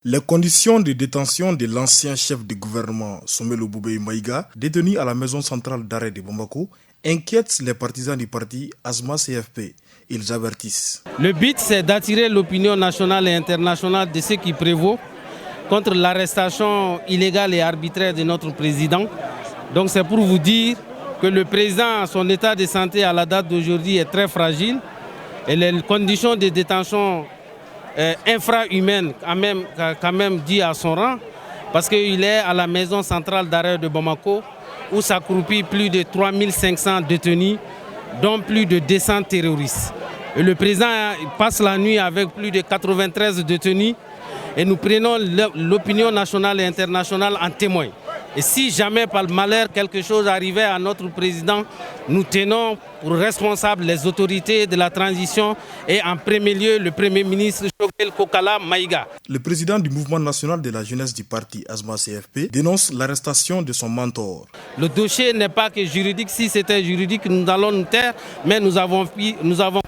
Les conditions de détention de l'ancien chef de gouvernement Soumelo Boubèye Maïga, détenu à la maison centrale d'arrêt de Bamako, inquiètent les partisans du parti Asma CFP. Ils avertissent. Le but, c'est d'attirer l'opinion nationale et internationale de ce qui prévaut contre l'arrestation illégale et arbitraire de notre président. Donc c'est pour vous dire que le président, son état de santé à la date d'aujourd'hui est très fragile et les conditions de détention infra-humaine quand même dit à son rang, parce qu'il est à la maison centrale d'arrêt de Bamako où s'accroupit plus de 3500 détenus, dont plus de 200 terroristes. Et le président passe la nuit avec plus de 93 détenus et nous prenons l'opinion nationale et internationale en témoin. Et si jamais par malheur quelque chose arrivait à notre président, nous tenons pour responsables les autorités de la transition et en premier lieu le Premier ministre Choguel Kokala Maïga. Le président du mouvement national de la jeunesse du parti Asma CFP dénonce l'arrestation de son mentor. Le dossier n'est pas que juridique. Si c'était juridique, nous allons nous taire, mais nous avons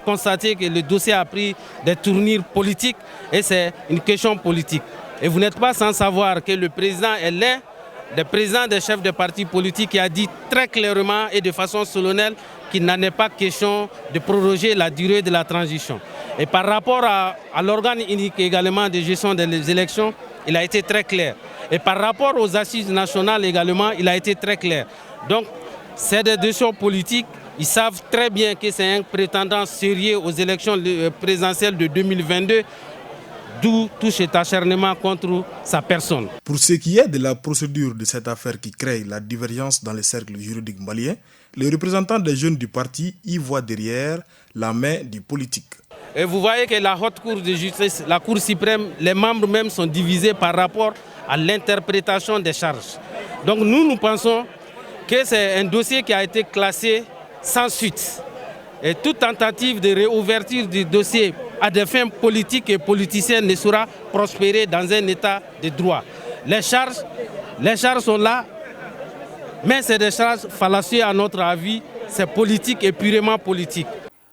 constaté que le dossier a pris des tournures politiques et c'est une question politique. Et vous n'êtes pas sans savoir que le président est l'un des présidents des chefs de partis politiques qui a dit très clairement et de façon solennelle qu'il n'en est pas question de proroger la durée de la transition. Et par rapport à l'organe unique également de gestion des élections, il a été très clair. Et par rapport aux assises nationales également, il a été très clair. Donc, c'est des décisions politiques. Ils savent très bien que c'est un prétendant sérieux aux élections présidentielles de 2022. D'où tout cet acharnement contre sa personne. Pour ce qui est de la procédure de cette affaire qui crée la divergence dans les cercles juridiques maliens, les représentants des jeunes du parti y voient derrière la main du politique. Et vous voyez que la haute cour de justice, la cour suprême, les membres même sont divisés par rapport à l'interprétation des charges. Donc nous pensons que c'est un dossier qui a été classé sans suite. Et toute tentative de réouverture du dossier à des fins politiques et politiciennes ne saura prospérer dans un état de droit. Les charges sont là, mais c'est des charges fallacieuses à notre avis, c'est politique et purement politique.